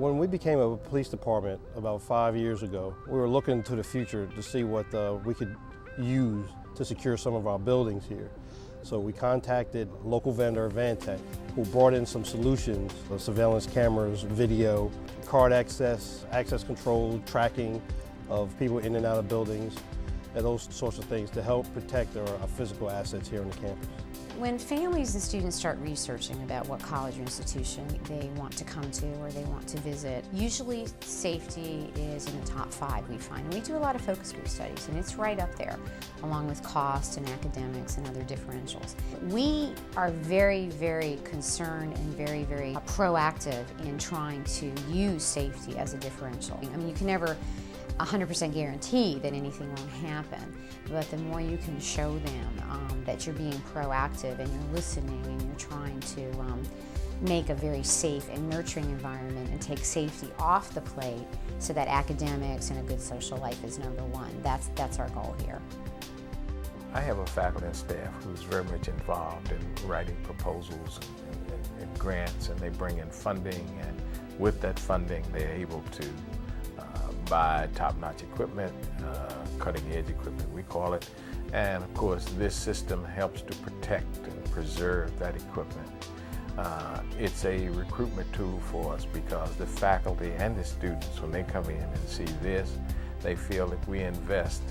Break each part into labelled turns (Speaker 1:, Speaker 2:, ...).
Speaker 1: When we became a police department about 5 years ago, we were looking to the future to see what we could use to secure some of our buildings here. So we contacted local vendor Advantech, who brought in some solutions, surveillance cameras, video, card access control, tracking of people in and out of buildings, and those sorts of things to help protect our physical assets here on the campus.
Speaker 2: When families and students start researching about what college or institution they want to come to or they want to visit, usually safety is in the top 5, we find. And we do a lot of focus group studies, and it's right up there, along with cost and academics and other differentials. We are very, very concerned and very, very proactive in trying to use safety as a differential. I mean, you can never 100% guarantee that anything won't happen, but the more you can show them that you're being proactive and you're listening and you're trying to make a very safe and nurturing environment and take safety off the plate so that academics and a good social life is number one. That's our goal here.
Speaker 3: I have a faculty and staff who's very much involved in writing proposals and grants, and they bring in funding, and with that funding they're able to buy top-notch equipment, cutting-edge equipment we call it, and of course this system helps to protect and preserve that equipment. It's a recruitment tool for us because the faculty and the students, when they come in and see this, they feel that we invest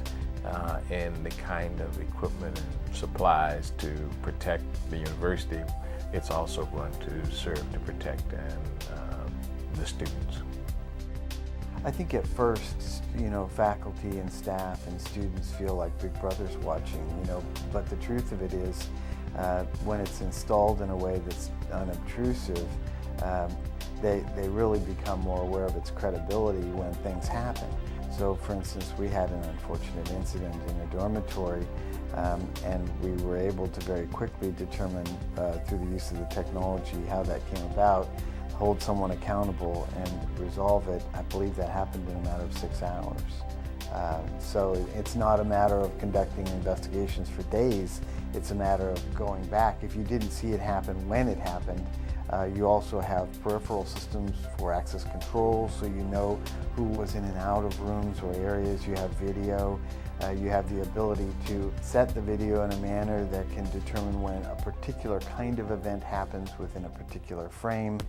Speaker 3: in the kind of equipment and supplies to protect the university. It's also going to serve to protect the students.
Speaker 4: I think at first, faculty and staff and students feel like Big Brother's watching, but the truth of it is, when it's installed in a way that's unobtrusive, they really become more aware of its credibility when things happen. So, for instance, we had an unfortunate incident in a dormitory, and we were able to very quickly determine through the use of the technology how that came about, hold someone accountable and resolve it. I believe that happened in a matter of 6 hours. So it's not a matter of conducting investigations for days, it's a matter of going back. If you didn't see it happen when it happened, you also have peripheral systems for access control, so you know who was in and out of rooms or areas. You have video. You have the ability to set the video in a manner that can determine when a particular kind of event happens within a particular frame.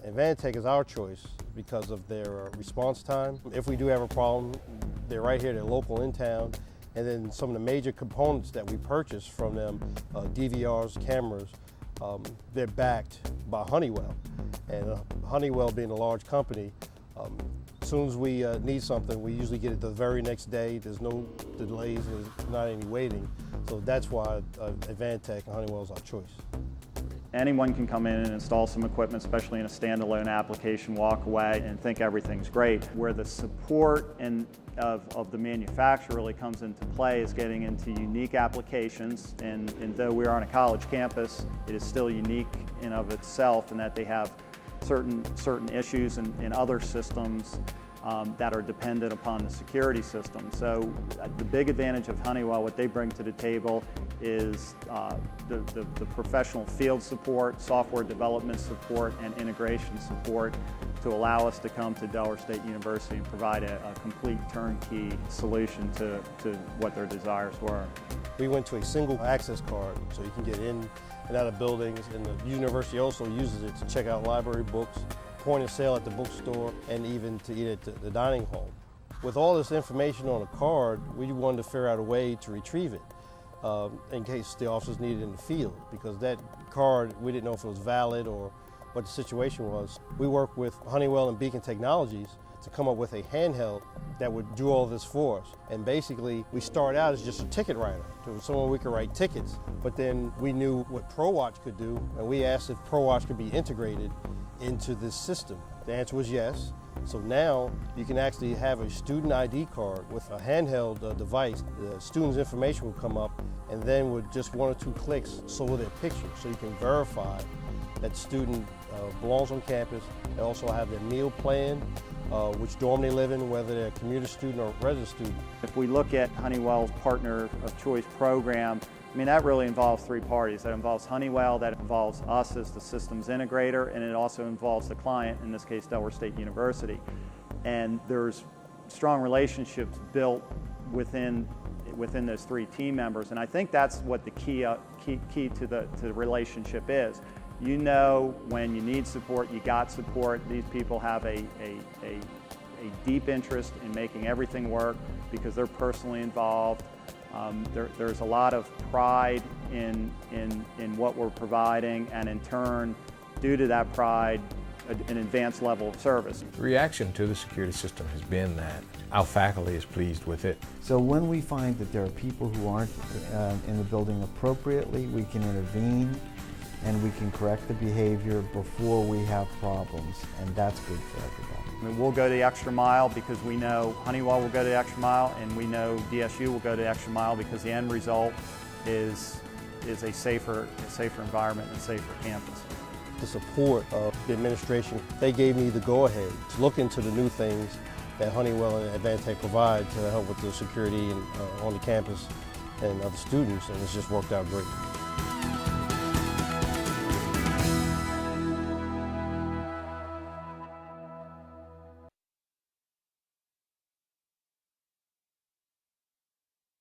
Speaker 1: Advantech is our choice because of their response time. If we do have a problem, they're right here, they're local in town. And then some of the major components that we purchase from them, DVRs, cameras, they're backed by Honeywell. And Honeywell being a large company, as soon as we need something, we usually get it the very next day. There's no delays, there's not any waiting. So that's why Advantech and Honeywell is our choice.
Speaker 5: Anyone can come in and install some equipment, especially in a standalone application, walk away and think everything's great. Where the support of the manufacturer really comes into play is getting into unique applications, and though we're on a college campus, it is still unique in of itself in that they have certain issues in other systems that are dependent upon the security system. So the big advantage of Honeywell, what they bring to the table is the professional field support, software development support, and integration support to allow us to come to Delaware State University and provide a complete turnkey solution to what their desires were.
Speaker 1: We went to a single access card, so you can get in and out of buildings, and the university also uses it to check out library books, point of sale at the bookstore, and even to eat at the dining hall. With all this information on a card, we wanted to figure out a way to retrieve it in case the officers needed it in the field, because that card, we didn't know if it was valid or what the situation was. We worked with Honeywell and Beacon Technologies to come up with a handheld that would do all this for us. And basically, we started out as just a ticket writer, so someone we could write tickets, but then we knew what ProWatch could do, and we asked if ProWatch could be integrated into this system. The answer was yes. So now you can actually have a student ID card with a handheld device. The student's information will come up, and then with just 1 or 2 clicks, so will their picture, so you can verify that student belongs on campus. They also have their meal plan, which dorm they live in, whether they're a commuter student or resident student.
Speaker 5: If we look at Honeywell's Partner of Choice program, mean, that really involves three parties. That involves Honeywell, that involves us as the systems integrator, and it also involves the client, in this case Delaware State University. And there's strong relationships built within those three team members, and I think that's what the key to the relationship is. You know when you need support, you got support. These people have a deep interest in making everything work because they're personally involved. There's a lot of pride in what we're providing, and in turn, due to that pride, an advanced level of service.
Speaker 3: The reaction to the security system has been that our faculty is pleased with it.
Speaker 4: So when we find that there are people who aren't in the building appropriately, we can intervene and we can correct the behavior before we have problems, and that's good for everybody.
Speaker 5: I mean, we'll go the extra mile because we know Honeywell will go the extra mile, and we know DSU will go the extra mile because the end result is a safer environment and a safer campus.
Speaker 1: The support of the administration, they gave me the go-ahead to look into the new things that Honeywell and Advantech provide to help with the security and, on the campus and of the students, and it's just worked out great.